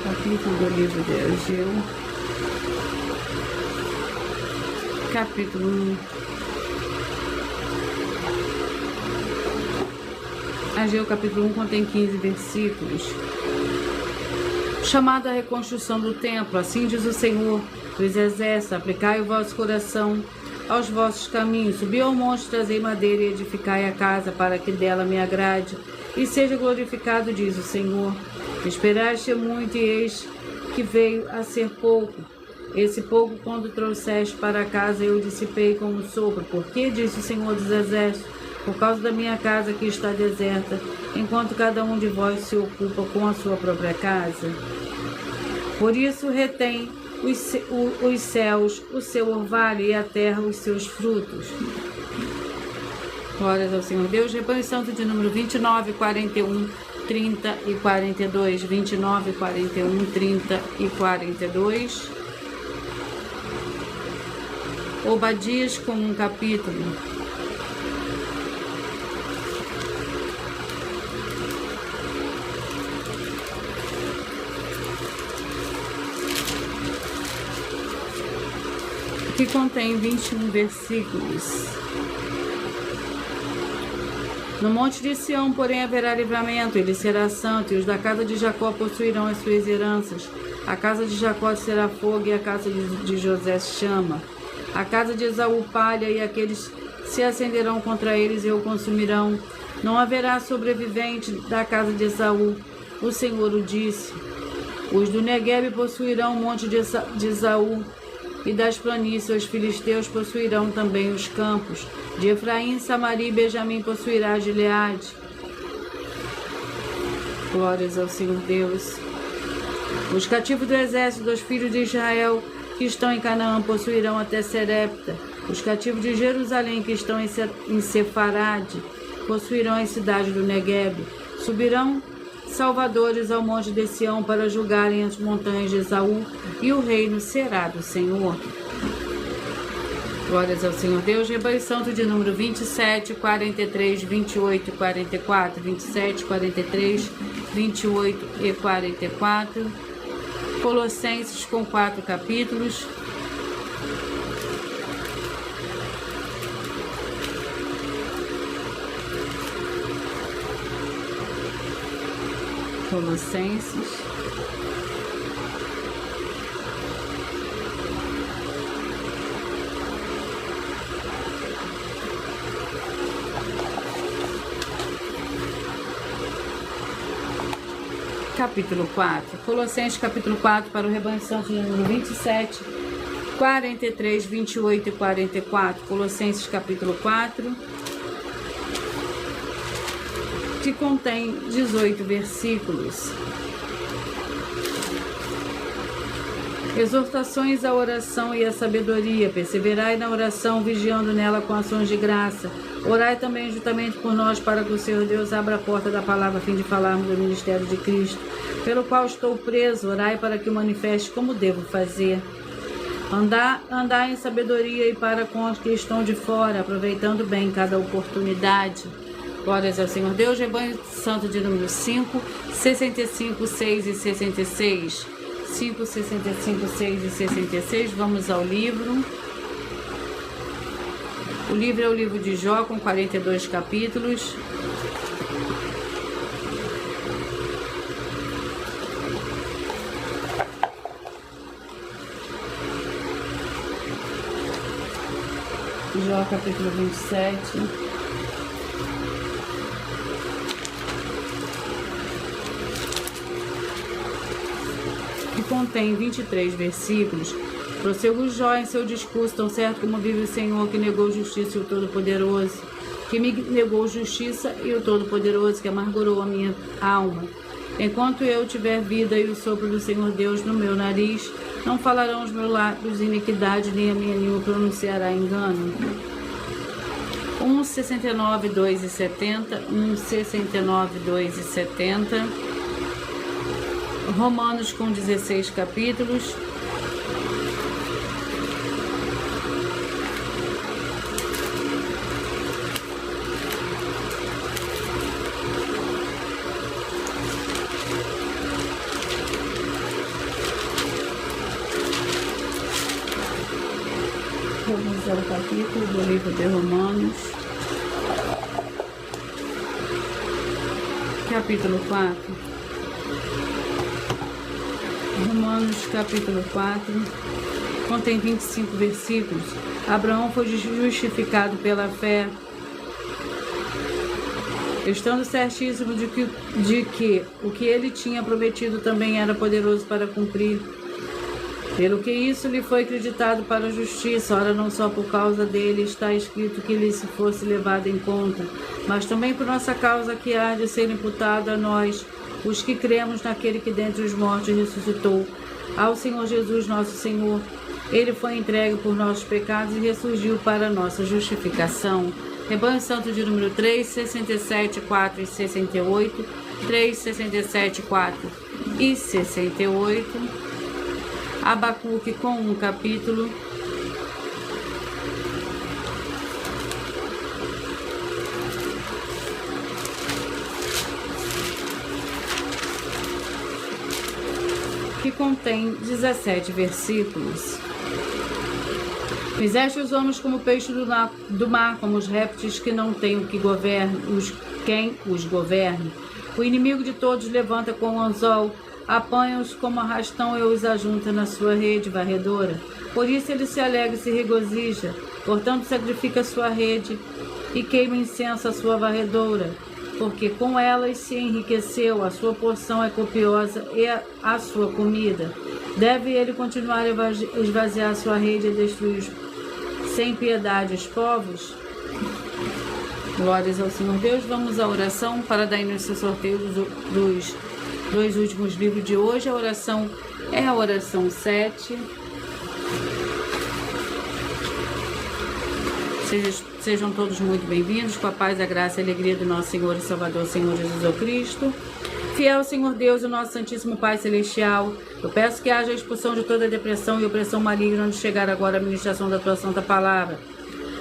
Capítulo do livro de Ageu. Capítulo 1. Ageu capítulo 1 contém 15 versículos. Chamado à reconstrução do templo, assim diz o Senhor dos exércitos: aplicai o vosso coração aos vossos caminhos, subi ao monte, trazei madeira e edificai a casa, para que dela me agrade e seja glorificado, diz o Senhor. Esperaste muito, e eis que veio a ser pouco. Esse pouco, quando trouxeste para casa, eu dissipei como sopro. Porque, diz o Senhor dos exércitos, por causa da minha casa que está deserta, enquanto cada um de vós se ocupa com a sua própria casa. Por isso retém os céus o seu orvalho e a terra os seus frutos. Glórias ao Senhor Deus. Rebanho Santo de número 29, 41, 30 e 42. 29, 41, 30 e 42. Obadias com um capítulo. Que contém 21 versículos. No monte de Sião, porém, haverá livramento, ele será santo, e os da casa de Jacó possuirão as suas heranças. A casa de Jacó será fogo, e a casa de José chama. A casa de Esaú palha, e aqueles se acenderão contra eles e o consumirão. Não haverá sobrevivente da casa de Esaú, o Senhor o disse. Os do Neguebe possuirão o monte de Esaú, e das planícies os filisteus possuirão também os campos. De Efraim, Samaria e Benjamim possuirá Gileade. Glórias ao Senhor Deus. Os cativos do exército dos filhos de Israel que estão em Canaã possuirão até Serepta. Os cativos de Jerusalém que estão em Sefarade possuirão as cidades do Neguebe. Subirão salvadores ao monte de Sião para julgarem as montanhas de Esaú, e o reino será do Senhor. Glórias ao Senhor Deus. Rebanho Santo de número 27, 43, 28 e 44. 27, 43, 28 e 44. Colossenses com 4 capítulos. Colossenses. Capítulo 4. Colossenses capítulo 4 para o Rebanho Santo de número 27, 43, 28 e 44. Colossenses capítulo 4, que contém 18 versículos. Exortações à oração e à sabedoria. Perseverai na oração, vigiando nela com ações de graça. Orai também juntamente por nós, para que o Senhor Deus abra a porta da palavra, a fim de falarmos do ministério de Cristo, pelo qual estou preso. Orai para que o manifeste como devo fazer. Andai em sabedoria e para com os que estão de fora, aproveitando bem cada oportunidade. Glórias ao Senhor Deus. Rebanho Santo de número 5, 65, 6 e 66. 5, 65, 6 e 66. Vamos ao livro. O livro é o livro de Jó, com 42 capítulos. Jó, capítulo 27. Que contém 23 versículos. Prosseguiu Jó em seu discurso: tão certo como vive o Senhor, que negou justiça e o Todo-Poderoso, que me negou justiça e o Todo-Poderoso, que amargurou a minha alma. Enquanto eu tiver vida e o sopro do Senhor Deus no meu nariz, não falarão os meus lábios iniquidade, nem a minha língua pronunciará engano. 1,69, 2 e 70. 1,69, 2 e 70. Romanos com 16 capítulos. Vamos ao capítulo do livro de Romanos. capítulo 4. Romanos, capítulo 4. Contém 25 versículos. Abraão foi justificado pela fé, estando certíssimo de que o que ele tinha prometido também era poderoso para cumprir. Pelo que isso lhe foi acreditado para a justiça. Ora, não só por causa dele está escrito que lhe se fosse levado em conta, mas também por nossa causa, que há de ser imputado a nós, os que cremos naquele que dentre os mortos ressuscitou, ao Senhor Jesus nosso Senhor. Ele foi entregue por nossos pecados e ressurgiu para a nossa justificação. Rebanho Santo de número 3, 67, 4 e 68, 3, 67, 4 e 68. Abacuque com um capítulo. Que contém 17 versículos. Fizeste os homens como peixe do mar, como os répteis que não têm quem os governe. O inimigo de todos levanta com o anzol, apanha-os como arrastão e os ajunta na sua rede varredora. Por isso ele se alegra e se regozija, portanto sacrifica a sua rede e queima incenso a sua varredora, porque com elas se enriqueceu, a sua porção é copiosa e a sua comida. Deve ele continuar a esvaziar a sua rede e destruir sem piedade os povos? Glórias ao Senhor Deus. Vamos à oração para dar início ao sorteio dos dois últimos livros de hoje. A oração é a oração 7. Sejam todos muito bem-vindos, com a paz, a graça e a alegria do nosso Senhor e Salvador, Senhor Jesus Cristo. Fiel Senhor Deus, o nosso Santíssimo Pai Celestial, eu peço que haja a expulsão de toda depressão e opressão maligna onde chegar agora a ministração da Tua Santa Palavra.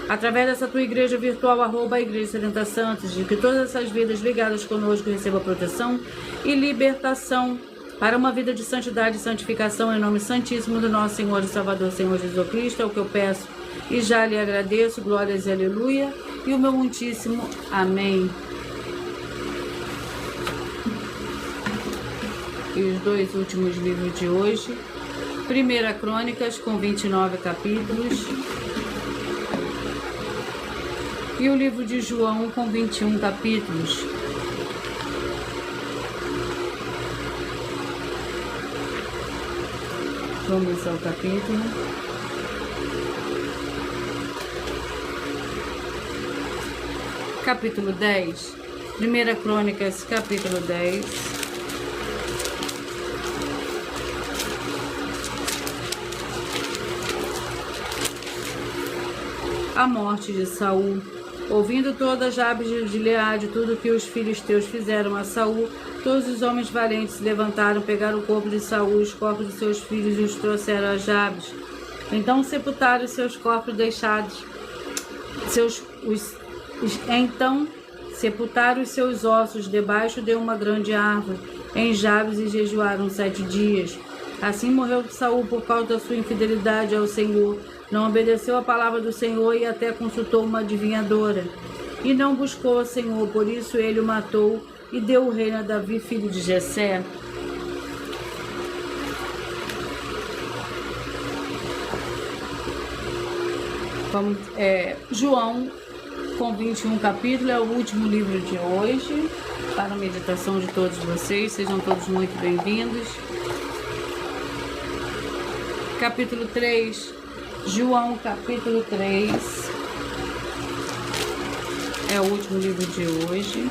Através dessa Tua igreja virtual, @ Igreja 70 Santos, de que todas essas vidas ligadas conosco recebam proteção e libertação para uma vida de santidade e santificação, em nome santíssimo do nosso Senhor e Salvador, Senhor Jesus Cristo, é o que eu peço e já lhe agradeço. Glórias e aleluia. E o meu muitíssimo amém. E os dois últimos livros de hoje. 1 Crônicas, com 29 capítulos. E o livro de João, com 21 capítulos. Vamos ao capítulo. Capítulo 10. 1 Crônicas, capítulo 10. A morte de Saul. Ouvindo toda Jabes de Gileade tudo que os filisteus fizeram a Saul, todos os homens valentes se levantaram, pegaram o corpo de Saul e os corpos de seus filhos e os trouxeram a Jabes. Então sepultaram seus corpos deixados, sepultaram os seus ossos debaixo de uma grande árvore em Jabes e jejuaram 7 dias. Assim morreu Saul por causa da sua infidelidade ao Senhor. Não obedeceu a palavra do Senhor e até consultou uma adivinhadora. E não buscou o Senhor, por isso ele o matou e deu o reino a Davi, filho de Jessé. João, com 21 capítulos, é o último livro de hoje, para a meditação de todos vocês. Sejam todos muito bem-vindos. Capítulo 3. João, capítulo 3, é o último livro de hoje.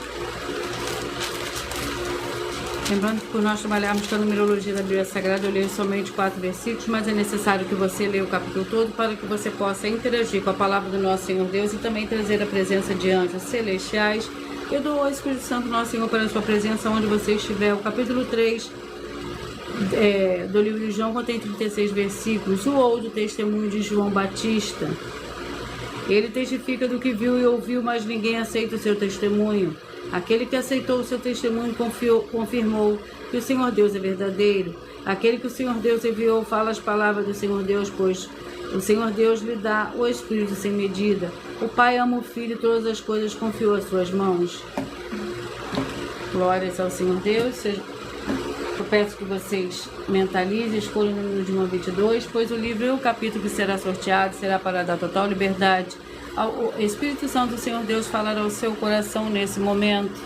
Lembrando que por nós trabalharmos com a numerologia da Bíblia Sagrada, eu leio somente 4 versículos, mas é necessário que você leia o capítulo todo para que você possa interagir com a palavra do nosso Senhor Deus e também trazer a presença de anjos celestiais. Eu dou ao Espírito Santo, nosso Senhor, para a sua presença onde você estiver. O capítulo 3 do livro de João contém 36 versículos. O outro testemunho de João Batista. Ele testifica do que viu e ouviu, mas ninguém aceita o seu testemunho. Aquele que aceitou o seu testemunho confirmou que o Senhor Deus é verdadeiro. Aquele que o Senhor Deus enviou fala as palavras do Senhor Deus, pois o Senhor Deus lhe dá o Espírito sem medida. O Pai ama o Filho e todas as coisas confiou às suas mãos. Glórias ao Senhor Deus. Eu peço que vocês mentalizem, escolham o número de 1 a 22, pois o livro e o capítulo que será sorteado será para dar total liberdade. O Espírito Santo do Senhor Deus falará ao seu coração nesse momento.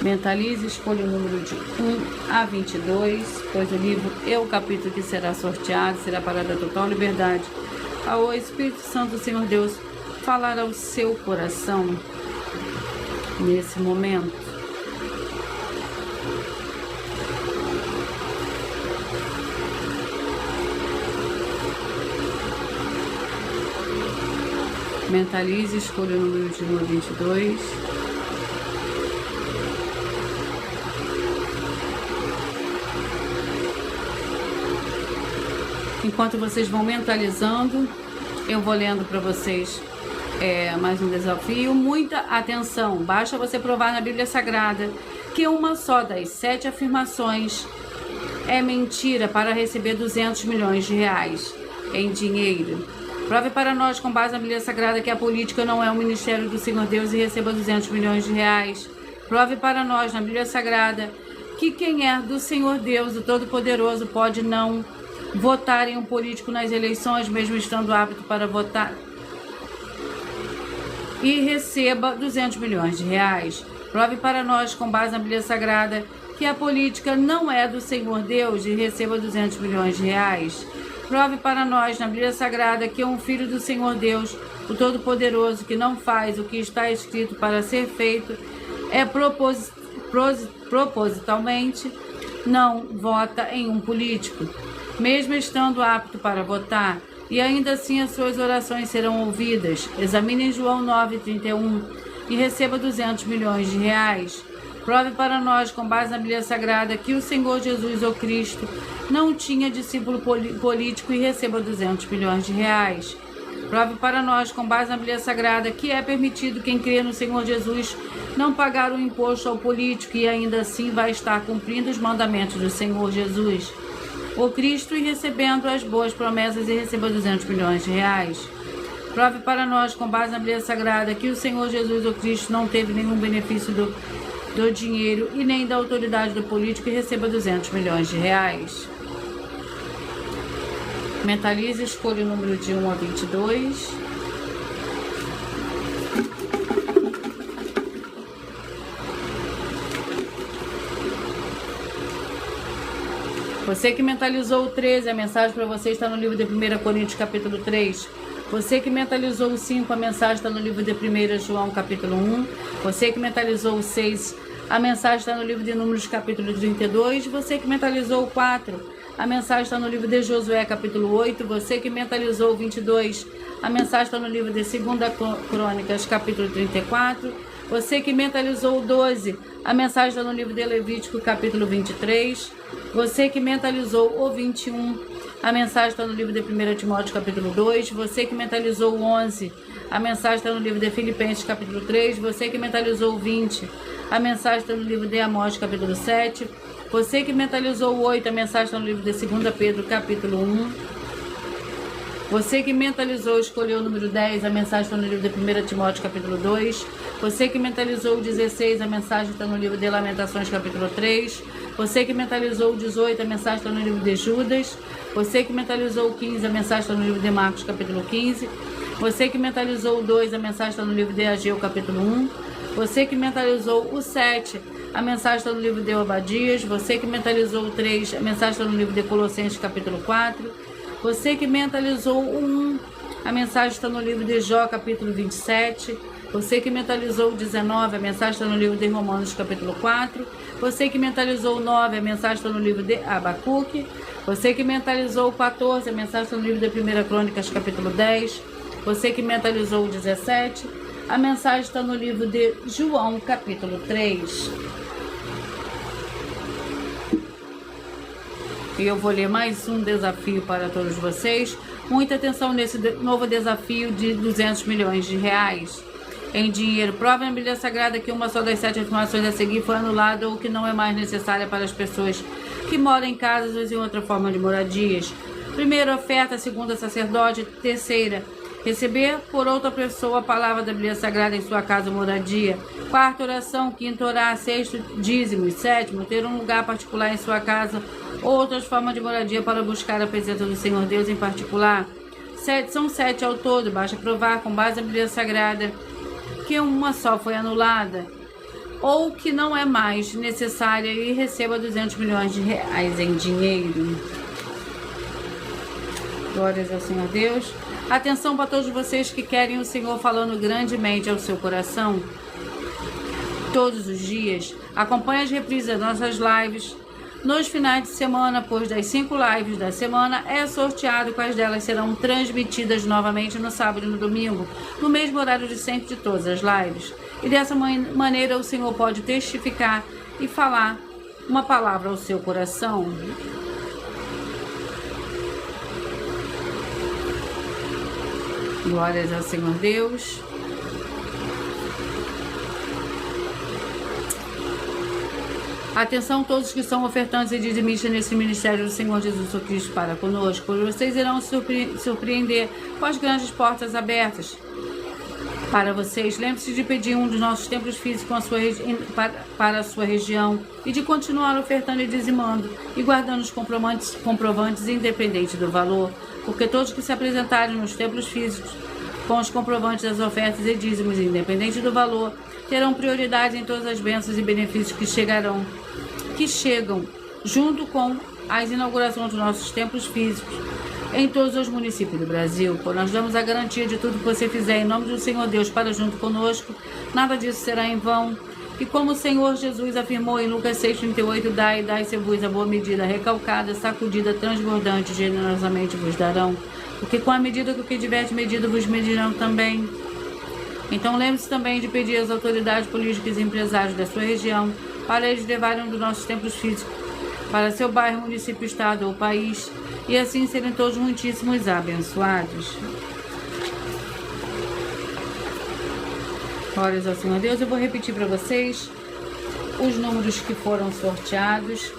Mentalize, escolha o número de 1 a 22, pois o livro e o capítulo que será sorteado será para dar total liberdade. O Espírito Santo do Senhor Deus falará ao seu coração nesse momento. Mentalize, escolha o número de 1 a 22. Enquanto vocês vão mentalizando, eu vou lendo para vocês mais um desafio. Muita atenção, basta você provar na Bíblia Sagrada que uma só das 7 afirmações é mentira para receber 200 milhões de reais em dinheiro. Prove para nós, com base na Bíblia Sagrada, que a política não é o ministério do Senhor Deus e receba 200 milhões de reais. Prove para nós, na Bíblia Sagrada, que quem é do Senhor Deus, o Todo-Poderoso, pode não votar em um político nas eleições, mesmo estando apto para votar, e receba 200 milhões de reais. Prove para nós, com base na Bíblia Sagrada, que a política não é do Senhor Deus e receba 200 milhões de reais. Prove para nós, na Bíblia Sagrada, que um filho do Senhor Deus, o Todo-Poderoso, que não faz o que está escrito para ser feito, propositalmente não vota em um político, mesmo estando apto para votar, e ainda assim as suas orações serão ouvidas. Examine João 9,31 e receba 200 milhões de reais. Prove para nós, com base na Bíblia Sagrada, que o Senhor Jesus, o Cristo, não tinha discípulo político e receba 200 milhões de reais. Prove para nós, com base na Bíblia Sagrada, que é permitido quem crê no Senhor Jesus não pagar o imposto ao político e ainda assim vai estar cumprindo os mandamentos do Senhor Jesus, o Cristo, e recebendo as boas promessas e receba 200 milhões de reais. Prove para nós, com base na Bíblia Sagrada, que o Senhor Jesus, o Cristo, não teve nenhum benefício do dinheiro e nem da autoridade do político e receba 200 milhões de reais. Mentalize, escolha o número de 1 a 22. Você que mentalizou o 13, a mensagem para você está no livro de 1 Coríntios capítulo 3. Você que mentalizou o 5, a mensagem está no livro de 1 João capítulo 1. Você que mentalizou o 6, a mensagem está no livro de Números capítulo 32. Você que mentalizou o 4, a mensagem está no livro de Josué capítulo 8. Você que mentalizou o 22, a mensagem está no livro de 2 Crônicas capítulo 34. Você que mentalizou o 12, a mensagem está no livro de Levítico capítulo 23. Você que mentalizou o 21, a mensagem está no livro de 1 Timóteo capítulo 2. Você que mentalizou o 11, a mensagem está no livro de Filipenses capítulo 3. Você que mentalizou o 20, a mensagem está no livro de Amós capítulo 7. Você que mentalizou o 8, a mensagem está no livro de 2 Pedro capítulo 1. Você que mentalizou, escolheu o número 10, a mensagem está no livro de 1 Timóteo capítulo 2. Você que mentalizou o 16, a mensagem está no livro de Lamentações capítulo 3. Você que mentalizou o 18, a mensagem está no livro de Judas. Você que mentalizou o 15, a mensagem está no livro de Marcos capítulo 15. Você que mentalizou o 2, a mensagem está no livro de Ageu capítulo 1. Você que mentalizou o 7, a mensagem está no livro de Obadias. Você que mentalizou o 3, a mensagem está no livro de Colossenses capítulo 4. Você que mentalizou o 1, a mensagem está no livro de Jó capítulo 27. Você que mentalizou o 19, a mensagem está no livro de Romanos capítulo 4. Você que mentalizou o 9, a mensagem está no livro de Abacuque. Você que mentalizou o 14, a mensagem está no livro de 1 Crônicas capítulo 10. Você que mentalizou o 17, a mensagem está no livro de João capítulo 3. E eu vou ler mais um desafio para todos vocês. Muita atenção nesse novo desafio de 200 milhões de reais em dinheiro. Prova na Bíblia Sagrada que uma só das 7 afirmações a seguir foi anulada ou que não é mais necessária para as pessoas que moram em casas ou em outra forma de moradias. Primeira, oferta. Segunda, sacerdote. Terceira, Receber por outra pessoa a palavra da Bíblia Sagrada em sua casa ou moradia. Quarta oração, quinto orar, sexto dízimo, sétimo ter um lugar particular em sua casa ou outras formas de moradia para buscar a presença do Senhor Deus em particular. São 7 ao todo, basta provar com base na Bíblia Sagrada que uma só foi anulada ou que não é mais necessária e receba 200 milhões de reais em dinheiro. Glórias ao Senhor Deus. Atenção para todos vocês que querem o Senhor falando grandemente ao seu coração. Todos os dias, acompanhe as reprises das nossas lives. Nos finais de semana, pois das 5 lives da semana, é sorteado quais delas serão transmitidas novamente no sábado e no domingo, no mesmo horário de sempre de todas as lives. E dessa maneira o Senhor pode testificar e falar uma palavra ao seu coração. Glórias ao Senhor Deus. Atenção todos que são ofertantes e dizimistas nesse ministério do Senhor Jesus Cristo para conosco, pois vocês irão se surpreender com as grandes portas abertas para vocês. Lembre-se de pedir um dos nossos templos físicos para a sua região e de continuar ofertando e dizimando e guardando os comprovantes independente do valor, porque todos que se apresentarem nos templos físicos com os comprovantes das ofertas e dízimos independente do valor terão prioridade em todas as bênçãos e benefícios que chegam junto com as inaugurações dos nossos templos físicos em todos os municípios do Brasil. Pois nós damos a garantia de tudo que você fizer em nome do Senhor Deus para junto conosco, nada disso será em vão. E como o Senhor Jesus afirmou em Lucas 6,38, dai-se-vos a boa medida, recalcada, sacudida, transbordante, generosamente vos darão. Porque com a medida que o que tiver medido vos medirão também. Então lembre-se também de pedir às autoridades políticas e empresários da sua região para eles levarem um dos nossos templos físicos para seu bairro, município, estado ou país, e assim serem todos muitíssimos abençoados. Glórias ao Senhor Deus. Eu vou repetir para vocês os números que foram sorteados.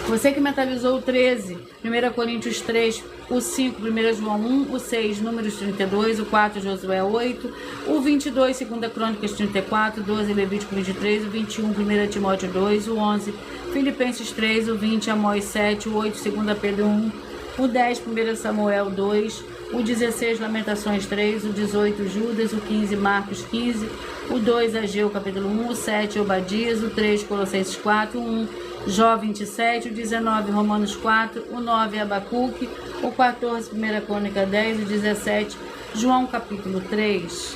Você que mentalizou o 13, 1 Coríntios 3, o 5, 1 João 1, o 6, Números 32, o 4, Josué 8, o 22, 2 Crônicas 34, 12, Levítico 23, o 21, 1 Timóteo 2, o 11, Filipenses 3, o 20, Amós 7, o 8, 2 Pedro 1, o 10, 1 Samuel 2, o 16, Lamentações 3, o 18, Judas, o 15, Marcos 15, o 2, Ageu capítulo 1, o 7, Obadias, o 3, Colossenses 4, o 1, Jó 27, o 19, Romanos 4, o 9, Abacuque, o 14, 1 Crônica 10, o 17, João capítulo 3.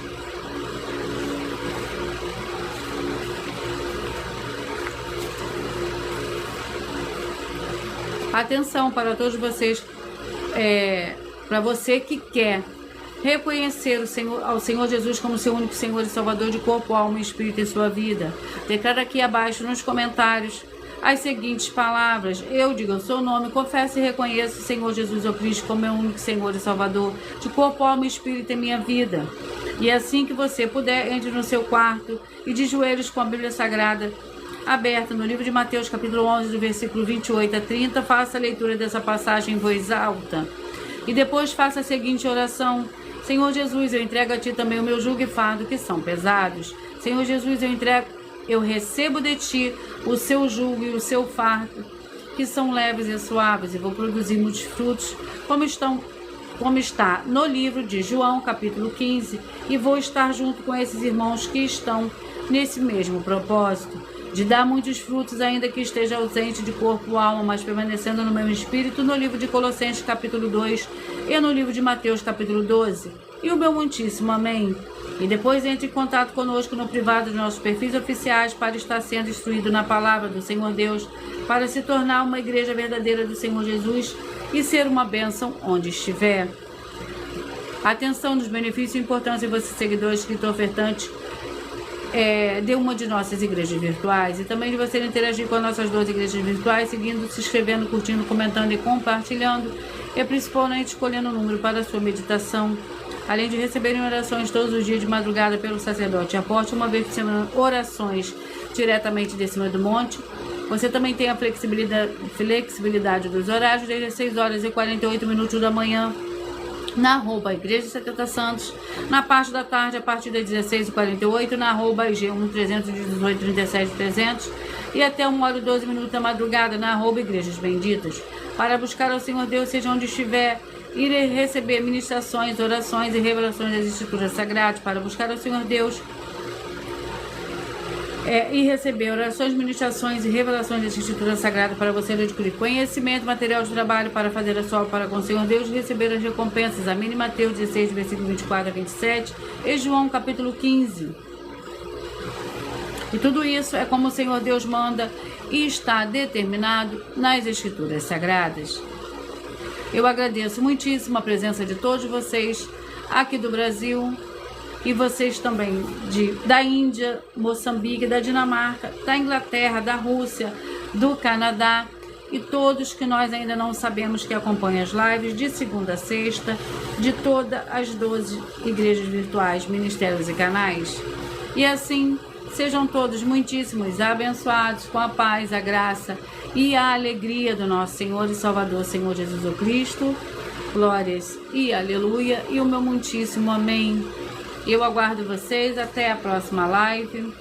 Atenção para todos vocês, para você que quer reconhecer ao Senhor Jesus como seu único Senhor e Salvador de corpo, alma e espírito em sua vida. Declara aqui abaixo nos comentários as seguintes palavras: eu digo o seu nome, confesso e reconheço o Senhor Jesus o Cristo como meu único Senhor e Salvador de corpo, alma e espírito em minha vida. E assim que você puder, entre no seu quarto e de joelhos com a Bíblia Sagrada aberta no livro de Mateus capítulo 11, do versículo 28 a 30, faça a leitura dessa passagem em voz alta. E depois faça a seguinte oração: Senhor Jesus, eu entrego a Ti também o meu jugo e fardo, que são pesados. Senhor Jesus, eu recebo de Ti o seu jugo e o seu fardo, que são leves e suaves, e vou produzir muitos frutos, como está no livro de João, capítulo 15, e vou estar junto com esses irmãos que estão nesse mesmo propósito, de dar muitos frutos, ainda que esteja ausente de corpo ou alma, mas permanecendo no meu espírito, no livro de Colossenses, capítulo 2, e no livro de Mateus, capítulo 12. E o meu muitíssimo amém. E depois entre em contato conosco no privado dos nossos perfis oficiais para estar sendo instruído na palavra do Senhor Deus, para se tornar uma igreja verdadeira do Senhor Jesus e ser uma bênção onde estiver. Atenção nos benefícios e importância, você seguidor, escritor, ofertante, de uma de nossas igrejas virtuais, e também de você interagir com as nossas 12 igrejas virtuais, seguindo, se inscrevendo, curtindo, comentando e compartilhando, e principalmente escolhendo o número para a sua meditação, além de receberem orações todos os dias de madrugada pelo sacerdote apóstolo, uma vez por semana, orações diretamente de cima do monte. Você também tem a flexibilidade dos horários, desde as 6 horas e 48 minutos da manhã na arroba Igreja 70 Santos, na parte da tarde, a partir das 16h48, na arroba IG1 318 37 300 e até 1h12 da madrugada, na arroba Igrejas Benditas, para buscar ao Senhor Deus, seja onde estiver, e receber ministrações, orações e revelações das Escrituras Sagradas, para buscar ao Senhor Deus, e receber orações, ministrações e revelações das Escrituras Sagradas para você adquirir conhecimento, material de trabalho para fazer a sua obra para com o Senhor Deus e receber as recompensas. Amém. Mateus 16, versículo 24 a 27 e João capítulo 15. E tudo isso é como o Senhor Deus manda e está determinado nas Escrituras Sagradas. Eu agradeço muitíssimo a presença de todos vocês aqui do Brasil, e vocês também da Índia, Moçambique, da Dinamarca, da Inglaterra, da Rússia, do Canadá e todos que nós ainda não sabemos que acompanham as lives de segunda a sexta, de todas as 12 igrejas virtuais, ministérios e canais. E assim, sejam todos muitíssimos abençoados com a paz, a graça e a alegria do nosso Senhor e Salvador, Senhor Jesus Cristo. Glórias e aleluia, e o meu muitíssimo amém. Eu aguardo vocês até a próxima live.